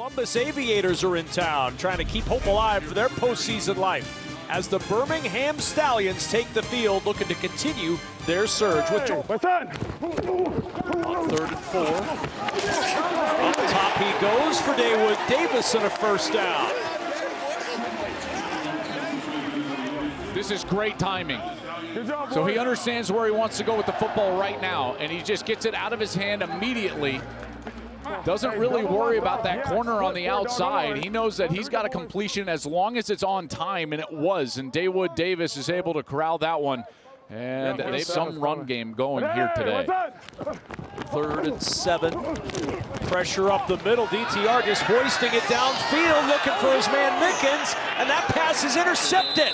Columbus Aviators are in town, trying to keep hope alive for their postseason life as the Birmingham Stallions take the field, looking to continue their surge. Hey, what's that? On 3rd and 4. Up top he goes for Dawood Davis and a first down. This is great timing. So he understands where he wants to go with the football right now, and he just gets it out of his hand immediately. Doesn't really worry about that corner on the outside. He knows that he's got a completion as long as it's on time, and it was. And Dawood Davis is able to corral that one. And they've some run game going here today. 3rd and 7. Pressure up the middle. DTR just hoisting it downfield, looking for his man Mickens, and that pass is intercepted.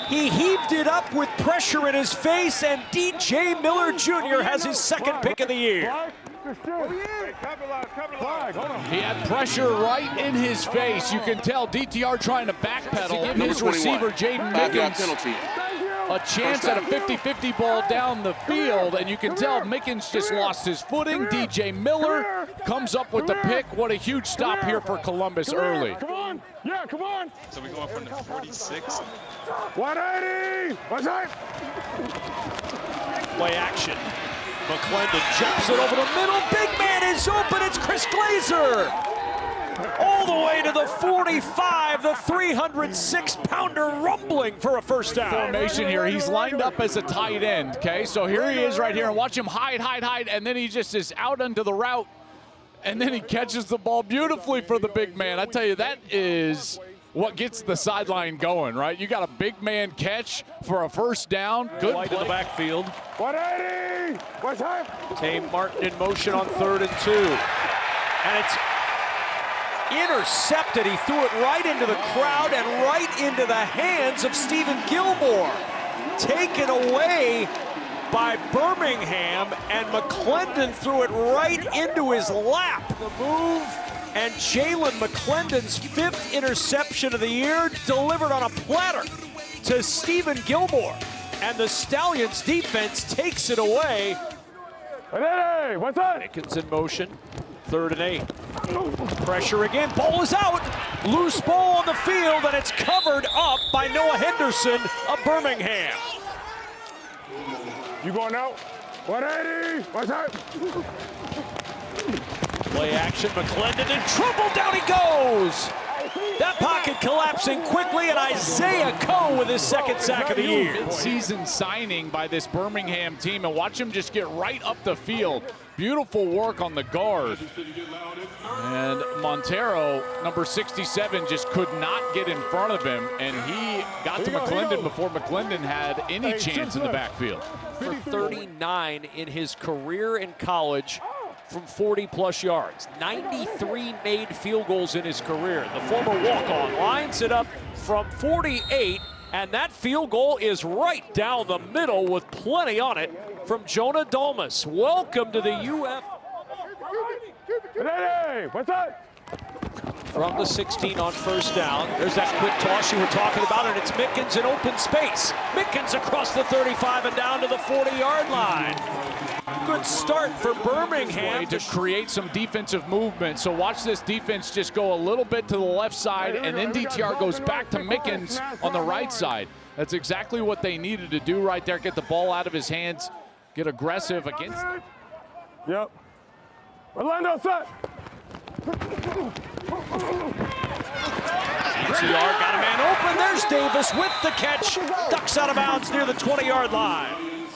He heaved it up with pressure in his face, and DJ Miller Jr. has his second pick of the year. He had pressure right in his face. You can tell DTR trying to backpedal. Give his receiver, Jaden Mickens, a chance at a 50-50 ball down the field, and you can tell Mickens just lost his footing. DJ Miller comes up with the pick. What a huge stop here for Columbus early. Come on. Yeah, come on. So we go up from the 46. 180. What's that? Play action. McClendon jumps it over the middle. Big man is open. It's Chris Glazer. All the way to the 45. The 306-pounder rumbling for a first down. Formation here. He's lined up as a tight end, okay? So here he is right here, and watch him hide, and then he just is out onto the route, and then he catches the ball beautifully for the big man. I tell you, that is what gets the sideline going, right? You got a big man catch for a first down. Good play to the backfield. 180. What's that? Tame Martin in motion on 3rd and 2. And it's intercepted. He threw it right into the crowd and right into the hands of Stephen Gilmore. Taken away by Birmingham, and McClendon threw it right into his lap. The move, and Jalen McClendon's 5th interception of the year, delivered on a platter to Stephen Gilmore. And the Stallions defense takes it away. Hey, what's that? Mickens in motion, 3rd and 8. Pressure again, ball is out. Loose ball on the field, and it's covered up by Noah Henderson of Birmingham. You going out? 180. What's that? Play action, McClendon in trouble, down he goes. That pocket collapsing quickly, and Isaiah Coe with his 2nd sack of the year. Mid-season signing by this Birmingham team, and watch him just get right up the field. Beautiful work on the guard. And Montero, number 67, just could not get in front of him, and he got to McClendon before McClendon had any chance in the backfield. For 39 in his career in college from 40-plus yards. 93 made field goals in his career. The former walk-on lines it up from 48, and that field goal is right down the middle with plenty on it from Jonah Dolmas. Welcome to the UFL. Hey, what's that? From the 16 on first down. There's that quick toss you were talking about, and it's Mickens in open space. Mickens across the 35 and down to the 40-yard line. Good start for Birmingham to create some defensive movement. So watch this defense just go a little bit to the left side, and then DTR goes back to Mickens on the right side. That's exactly what they needed to do right there. Get the ball out of his hands, get aggressive against. Yep. Orlando set. DTR got a man open. There's Davis with the catch. Ducks out of bounds near the 20-yard line.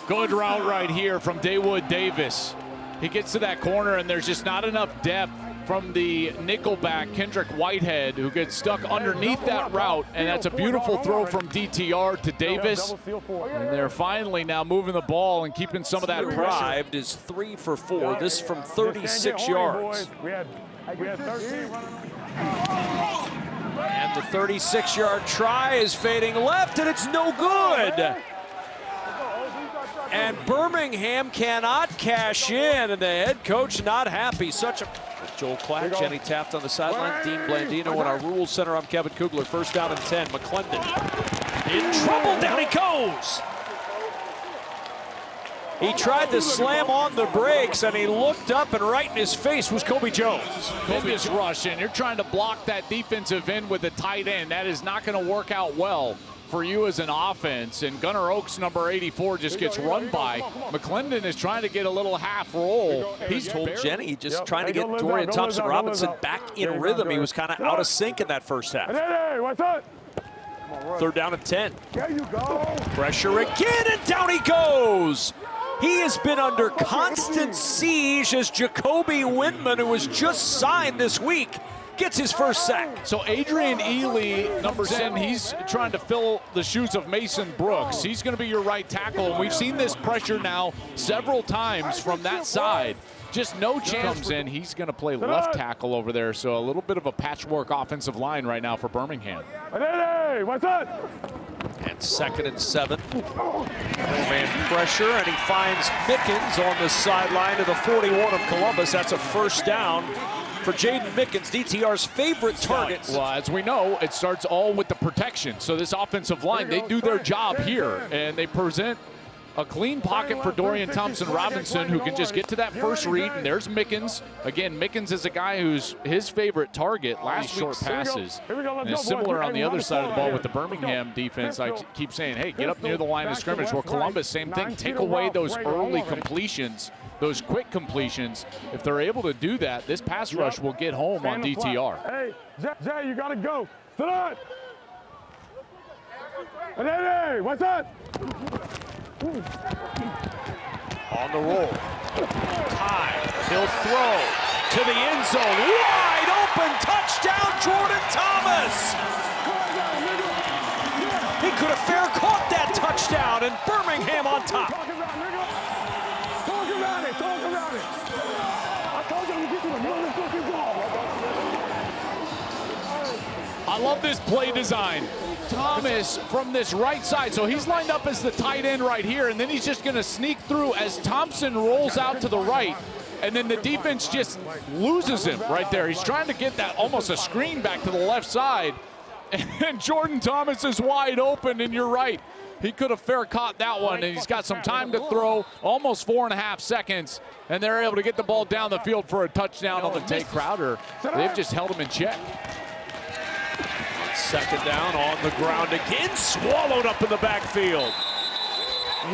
Good route right here from Dawood Davis. He gets to that corner, and there's just not enough depth from the nickelback, Kendrick Whitehead, who gets stuck underneath that route, and that's a beautiful throw from DTR to Davis. And they're finally now moving the ball and keeping some of that pressure. Drive is 3 for 4. This from 36 yards. We had 13. And the 36-yard try is fading left, and it's no good. And Birmingham cannot cash in, and the head coach not happy. Such a Joel Klatt, Jenny Taft on the sideline, Dean Blandino in our Rules Center. I'm Kevin Kugler. First down and 10. McClendon in trouble. Down he goes. He tried to slam on the brakes, and he looked up, and right in his face was Kobe Jones. Kobe's rush, and you're trying to block that defensive end with the tight end. That is not going to work out well for you as an offense. And Gunnar Oaks, number 84, just gets run by. McClendon is trying to get a little half roll. He's told Jenny just trying to get Dorian Thompson-Robinson back in rhythm. He was kind of out of sync in that first half. Hey, what's up? Third down and 10. There you go. Pressure again, and down he goes. He has been under constant siege as Jacoby Windman, who was just signed this week, gets his first sack. So Adrian Ely, number 10, he's trying to fill the shoes of Mason Brooks. He's going to be your right tackle, and we've seen this pressure now several times from that side. Just no chance, and he's going to play left tackle over there. So a little bit of a patchwork offensive line right now for Birmingham. Hey, what's up? And 2nd and 7. Man pressure, and he finds Mickens on the sideline of the 41 of Columbus. That's a first down for Jaden Mickens, DTR's favorite target. Well, as we know, it starts all with the protection. So this offensive line, they do their job here, and they present a clean pocket for Dorian Thompson-Robinson, who can just get to that first read, and there's Mickens. Again, Mickens is a guy who's his favorite target last short passes. And it's similar on the other side of the ball with the Birmingham defense. I keep saying, hey, get up near the line of scrimmage. Where Columbus, same thing, take away those early completions, those quick completions. If they're able to do that, this pass rush will get home on DTR. Hey, Jay, you gotta go. Sit on. Hey, what's up? On the roll. Time. He'll throw to the end zone. Wide open. Touchdown, Jordan Thomas. He could have fair caught that touchdown, and Birmingham on top. Talk about it. I told you to get to the middle of the fucking ball. I love this play design. Thomas from this right side, so he's lined up as the tight end right here, and then he's just going to sneak through as Thompson rolls out to the right, and then the defense just loses him right there. He's trying to get that almost a screen back to the left side, and Jordan Thomas is wide open, and you're right. He could have fair caught that one, and he's got some time to throw, almost 4.5 seconds, and they're able to get the ball down the field for a touchdown on the Tate Crowder. They've just held him in check. 2nd down, on the ground again, swallowed up in the backfield.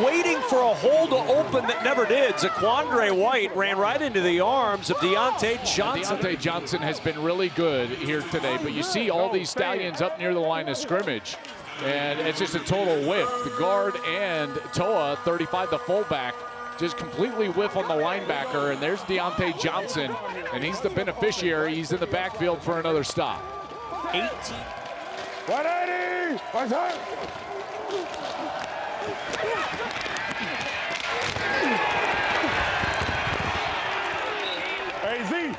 Waiting for a hole to open that never did. Zaquandre White ran right into the arms of Deontay Johnson. Deontay Johnson has been really good here today, but you see all these Stallions up near the line of scrimmage, and it's just a total whiff. The guard and Toa, 35, the fullback, just completely whiff on the linebacker, and there's Deontay Johnson, and he's the beneficiary. He's in the backfield for another stop. 18. 180! What's up? Hey, Z!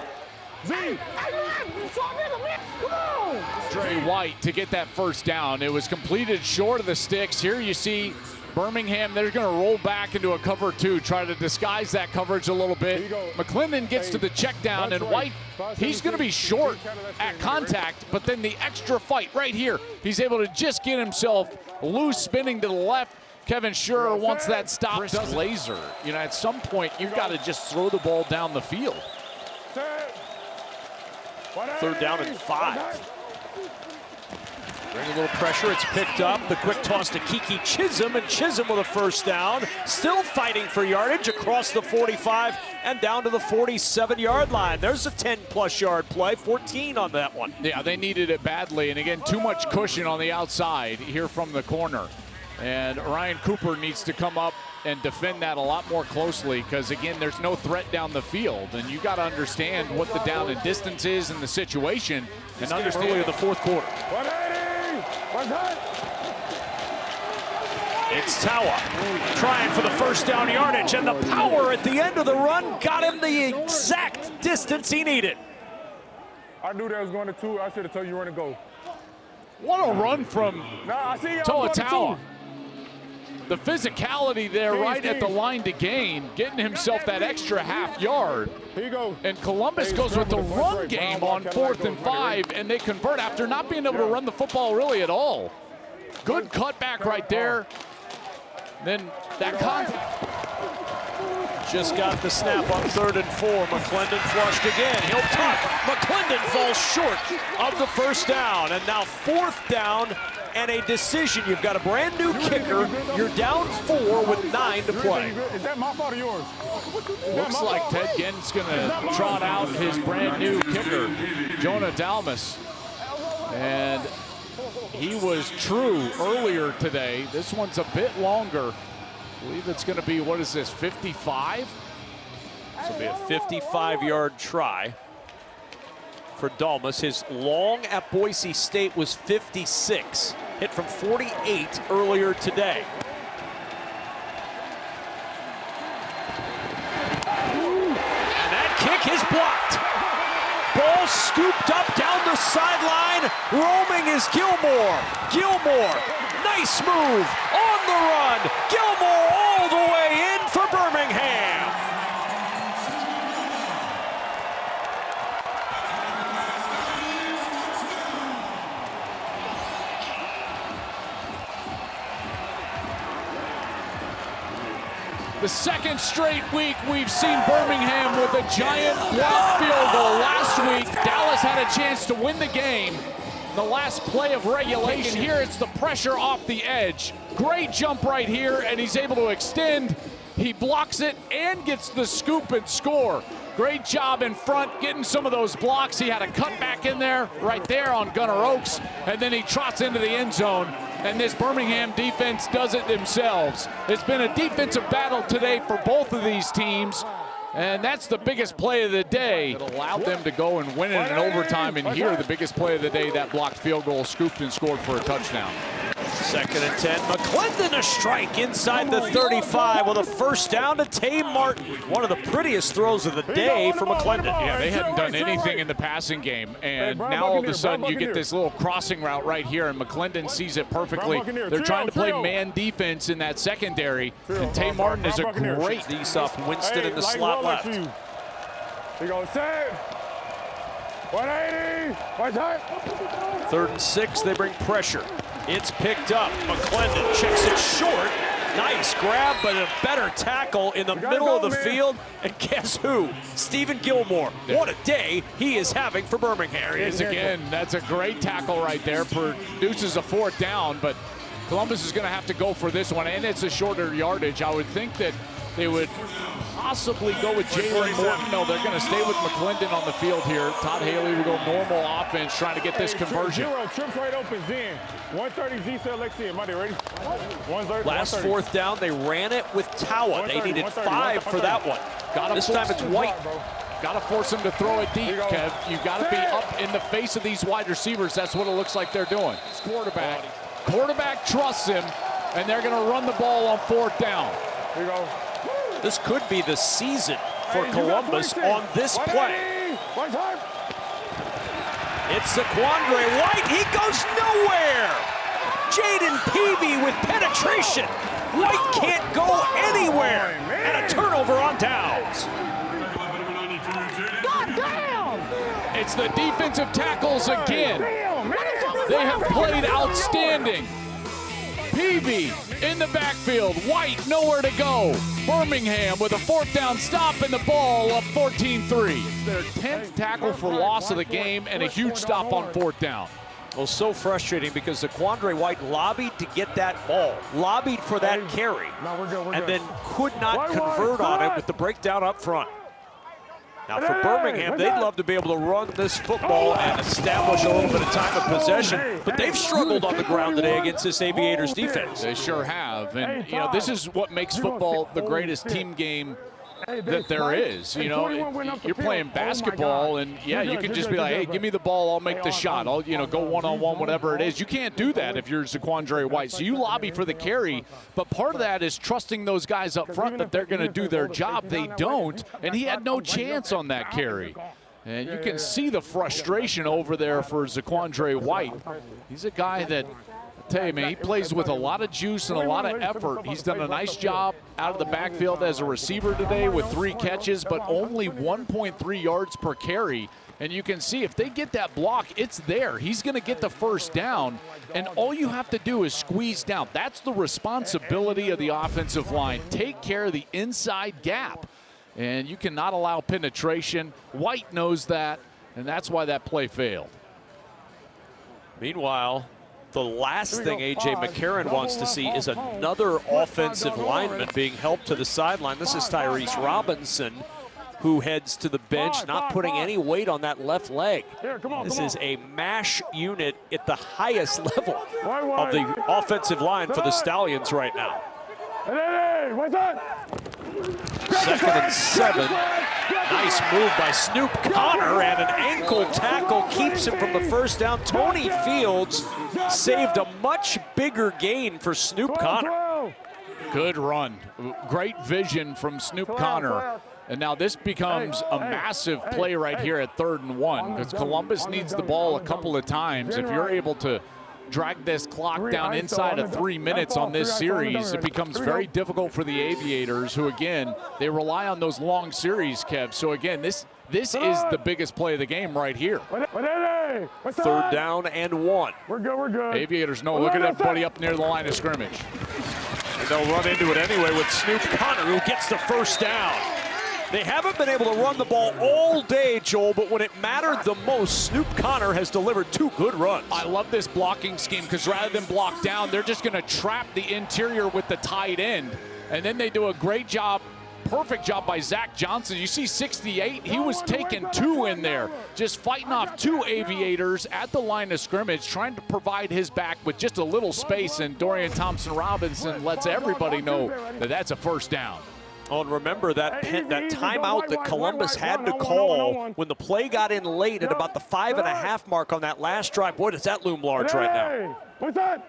Dre White to get that first down. It was completed short of the sticks. Here you see Birmingham, they're going to roll back into a cover 2, try to disguise that coverage a little bit. McClendon gets to the check down, and White, he's going to be short at contact, but then the extra fight right here, he's able to just get himself loose, spinning to the left. Kevin Schurer wants that stop. Laser. You know, at some point, you've got to just throw the ball down the field. 3rd down and 5. Bring a little pressure, it's picked up. The quick toss to Kiki Chisholm, and Chisholm with a first down. Still fighting for yardage across the 45 and down to the 47-yard line. There's a 10-plus yard play, 14 on that one. Yeah, they needed it badly, and again, too much cushion on the outside here from the corner. And Ryan Cooper needs to come up and defend that a lot more closely, because again, there's no threat down the field, and you got to understand what the down and distance is in the situation, and understand earlier the 4th quarter. 180! What's that? It's Tawa trying for the first down yardage, and the power at the end of the run got him the exact distance he needed. I knew that was going to 2. I should have told you where to go. What a run from Toa Tawa. The physicality there right at the line to gain, getting himself that extra half yard. Here you go. And Columbus goes with the run game on 4th and 5, and they convert after not being able to run the football really at all. Good cutback right there. Then that just got the snap on 3rd and 4. McClendon flushed again. He'll tuck. McClendon falls short of the first down. And now 4th down and a decision. You've got a brand new kicker. You're down 4 with 9 to play. Is that my fault or yours? Looks like Ted Ginn's going to trot out his brand new kicker, Jonah Dalmas. And he was true earlier today. This one's a bit longer. I believe it's going to be, what is this, 55? This will be a 55-yard try for Dalmas. His long at Boise State was 56. Hit from 48 earlier today. And that kick is blocked. Ball scooped up down the sideline. Roaming is Gilmore. Gilmore, nice move on the run. Gilmore all the way in for Birmingham. The second straight week we've seen Birmingham with a giant block field goal. Last week, Dallas had a chance to win the game. The last play of regulation. Here it's the pressure off the edge. Great jump right here, and he's able to extend. He blocks it and gets the scoop and score. Great job in front, getting some of those blocks. He had a cut back in there, right there on Gunnar Oaks, and then he trots into the end zone. And this Birmingham defense does it themselves. It's been a defensive battle today for both of these teams. And that's the biggest play of the day. It allowed them to go and win it in overtime. And here, the biggest play of the day, that blocked field goal, scooped and scored for a touchdown. 2nd and 10. McClendon a strike inside the 35 with a first down to Tay Martin. One of the prettiest throws of the day for McClendon. Yeah, they hadn't done anything in the passing game, and now all of a sudden you get this little crossing route right here, and McClendon sees it perfectly. They're trying to play man defense in that secondary, and Tay Martin is a great piece off Winston in the slot left. Here you go, set. 180. 3rd and 6, they bring pressure. It's picked up. McClendon checks it short. Nice grab, but a better tackle in the middle of the field. And guess who? Stephen Gilmore. What a day he is having for Birmingham. There he is again. That's a great tackle right there. Produces a 4th down, but Columbus is going to have to go for this one, and it's a shorter yardage. I would think that they would possibly go with Jalen Morton. No, they're going to stay with McClendon on the field here. Todd Haley will go normal offense, trying to get this conversion. Trips right opens in. 130 Z select in. Are they ready? Last 4th down, they ran it with Tawa. They needed 5 for that one. This time it's White. Got to force him to throw it deep, Kev. You've got to be up in the face of these wide receivers. That's what it looks like they're doing. It's quarterback. Quarterback trusts him, and they're going to run the ball on 4th down. Here you go. This could be the season for Columbus on this play. It's Zaquandre White. He goes nowhere. Jaden Peavy with penetration. White can't go anywhere. And a turnover on downs. God damn! It's the defensive tackles again. They have played outstanding. Peavy in the backfield. White nowhere to go. Birmingham with a 4th down stop and the ball up 14-3. It's their 10th tackle for loss of the game and a huge stop on 4th down. Well, so frustrating because Zaquandre White lobbied to get that ball, lobbied for that carry, and then could not convert on it with the breakdown up front. Now for Birmingham, they'd love to be able to run this football and establish a little bit of time of possession, but they've struggled on the ground today against this Aviators defense. They sure have, and you know, this is what makes football the greatest team game that there is. You know, you're playing basketball, and yeah, you can just be like, hey, give me the ball, I'll make the shot. I'll, you know, go one-on-one, whatever it is. You can't do that if you're Zaquandre White. So you lobby for the carry, but part of that is trusting those guys up front that they're going to do their job. They don't, and he had no chance on that carry. And you can see the frustration over there for Zaquandre White. He's a guy that, tell you, man, he plays with a lot of juice and a lot of effort. He's done a nice job out of the backfield as a receiver today with 3 catches, but only 1.3 yards per carry. And you can see if they get that block, it's there. He's going to get the first down, and all you have to do is squeeze down. That's the responsibility of the offensive line. Take care of the inside gap. and you cannot allow penetration. White knows that, and that's why that play failed. Meanwhile, the last thing A.J. McCarron wants to see is another offensive lineman being helped to the sideline. This is Tyrese Robinson, who heads to the bench, not putting any weight on that left leg. This is a MASH unit at the highest level of the offensive line for the Stallions right now. Second and 7. Nice move by Snoop Connor, and an ankle tackle keeps him from the first down. Tony Fields saved a much bigger gain for Snoop Connor. Good run. Great vision from Snoop Connor. And now this becomes a massive play right here at 3rd and 1, because Columbus needs the ball a couple of times. If you're able to drag this clock down inside of 3 minutes on this series, it becomes very difficult for the Aviators, who, again, they rely on those long series, Kev. So, again, this is the biggest play of the game right here. 3rd down and 1. We're good. Aviators know, look at that buddy up near the line of scrimmage. And they'll run into it anyway with Snoop Connor, who gets the first down. They haven't been able to run the ball all day, Joel, but when it mattered the most, Snoop Connor has delivered 2 good runs. I love this blocking scheme, because rather than block down, they're just going to trap the interior with the tight end. And then they do a great job, perfect job by Zach Johnson. You see 68, he was taking 2 in there, just fighting off 2 Aviators at the line of scrimmage, trying to provide his back with just a little space, and Dorian Thompson-Robinson lets everybody know that that's a first down. Oh, and remember that timeout that Columbus had to call when the play got in late at about the 5.5 mark on that last drive. Boy, does that loom large right now. What's that?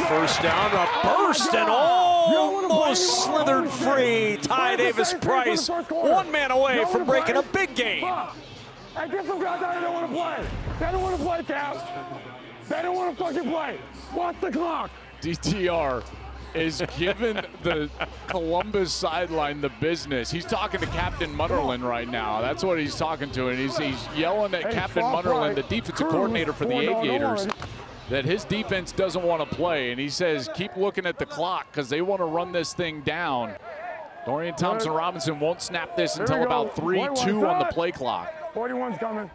First down, a burst, and almost slithered free. Ty Davis-Price, 1 man away from breaking a big game. Hey, get some guys out there that want to play. They don't want to play, Cap. They don't want to fucking play. Watch the clock. DTR is giving the Columbus sideline the business. He's talking to Captain Mutterland right now. That's what he's talking to, and he's yelling at Captain Mutterland, the defensive coordinator for the Aviators, that his defense doesn't want to play, and he says keep looking at the clock because they want to run this thing down. Dorian Thompson-Robinson won't snap this until about 3-2 on the play clock. 41's coming.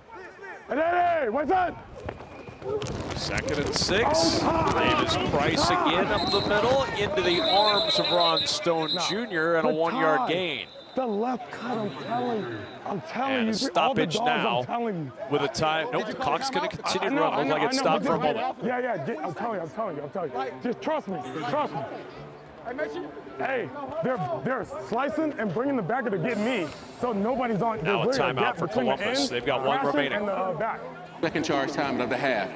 Hey, what's that? 2nd and 6. Davis-Price again up the middle into the arms of Ron Stone Jr. and a 1-yard gain. The left cut, I'm telling you. And a stoppage now with a time. Nope, the clock's going to continue to run. Looks like it's stopped for a moment. Yeah, I'm telling you. Just trust me. Hey, they're slicing and bringing the backer to get me, so nobody's on. Now a timeout for Columbus. They've got 1 remaining. And the back. Second charge time of the half.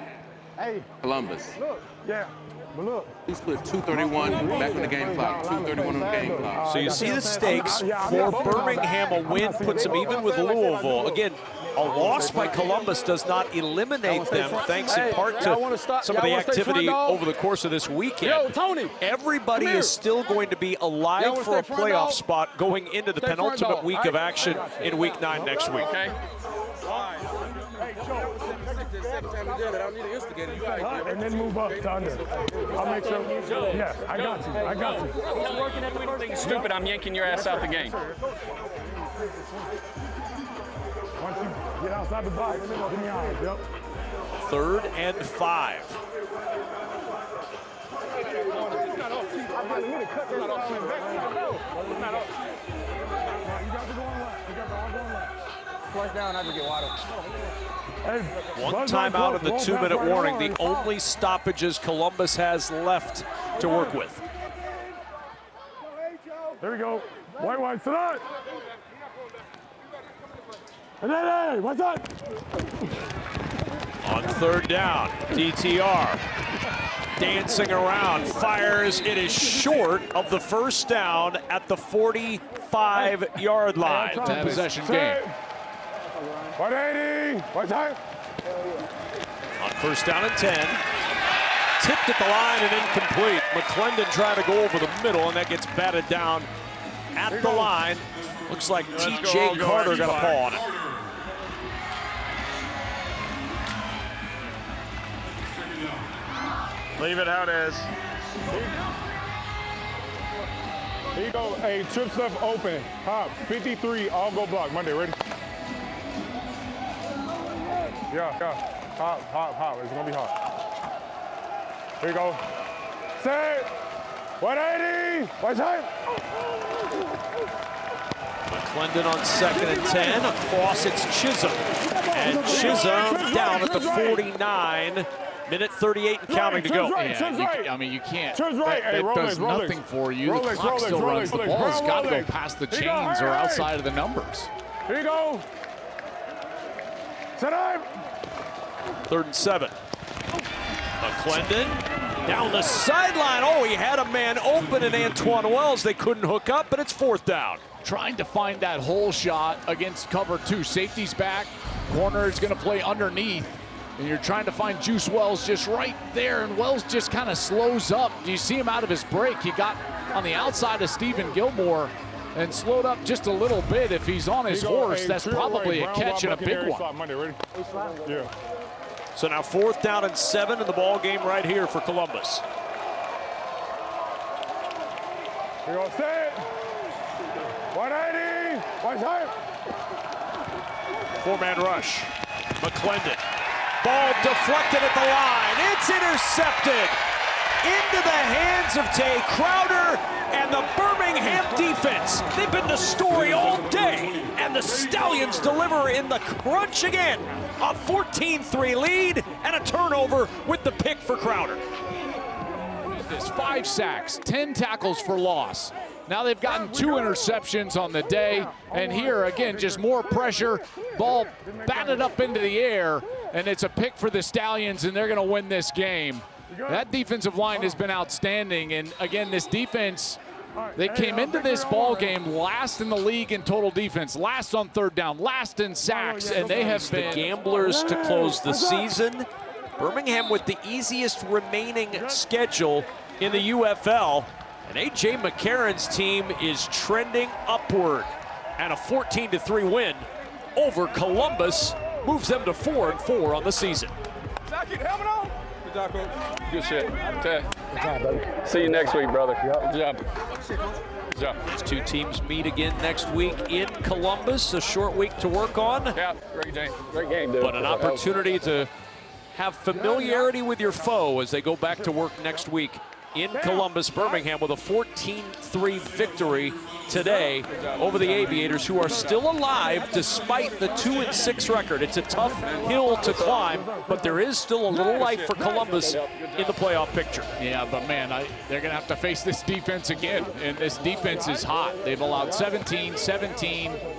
Hey, Columbus. look, yeah, but look. He split 2:31 back on the game clock. 2:31 on the game clock. So you see the stakes for Birmingham. A win puts them even with Louisville. Again, a loss by Columbus does not eliminate them, thanks in part to some of the activity over the course of this weekend. Everybody is still going to be alive for a playoff spot going into the penultimate week of action in Week 9 next week. And then move up to under. I'll make sure. Yeah, I got you. He's working at the first stupid, I'm yanking your ass out the game. Once you get outside the box, give me eyes. Yep. 3rd and 5. One timeout in the 2-minute warning. The only stoppages Columbus has left to work with. There we go. White, tonight. Hey, what's that? On 3rd down, DTR dancing around, fires. It is short of the first down at the 45-yard line. 10 possession game. 180. What's that? On 1st down and 10. Tipped at the line and incomplete. McClendon trying to go over the middle, and that gets batted down at the line. Looks like T.J. Carter got a paw on it. Leave it how it is. Here you go. Hey, trip stuff open. Hop. 53. I'll go block. Monday. Ready? Yeah. Hop. It's going to be hot. Here you go. Set. 180. Watch time. McClendon on 2nd and 10. Across it's Chisholm. And Chisholm down at the 49. Minute 38 and counting to go. Yeah, I mean, you can't. That does nothing for you. The clock still runs. The ball's got to go past the chains or outside of the numbers. Here you go. Set up. 3rd and 7. McClendon down the sideline. Oh, he had a man open in Antoine Wells. They couldn't hook up, but it's 4th down. Trying to find that hole shot against cover 2. Safety's back. Corner is going to play underneath. And you're trying to find Juice Wells just right there, and Wells just kind of slows up. Do you see him out of his break? He got on the outside of Stephen Gilmore and slowed up just a little bit. If he's on his horse, that's probably a catch and a big one. Yeah. So now 4th down and 7 in the ball game right here for Columbus. Here you go, set. 180. Watch time. 4-man rush. McClendon. Ball deflected at the line. It's intercepted into the hands of Tay Crowder and the Birmingham defense. They've been the story all day, and the Stallions deliver in the crunch again. A 14-3 lead and a turnover with the pick for Crowder. This 5 sacks, 10 tackles for loss. Now they've gotten 2 interceptions on the day, and here again just more pressure. Ball batted up into the air, and it's a pick for the Stallions, and they're going to win this game. That defensive line has been outstanding, and again, this defense, they came into this ball game last in the league in total defense, last on 3rd down, last in sacks, and they have been the Gamblers to close the season. Birmingham with the easiest remaining schedule in the UFL, and A.J. McCarron's team is trending upward, and a 14-3 win over Columbus moves them to 4-4 on the season. Good shit. Okay. See you next week, brother. Good job. Good job. These 2 teams meet again next week in Columbus. A short week to work on. Yeah, great game. Great game, dude. But an opportunity to have familiarity with your foe as they go back to work next week in Columbus. Birmingham with a 14-3 victory today over the Aviators, who are still alive despite the 2-6 record. It's a tough hill to climb, but there is still a little life for Columbus in the playoff picture. Yeah, but man, they're going to have to face this defense again, and this defense is hot. They've allowed 17,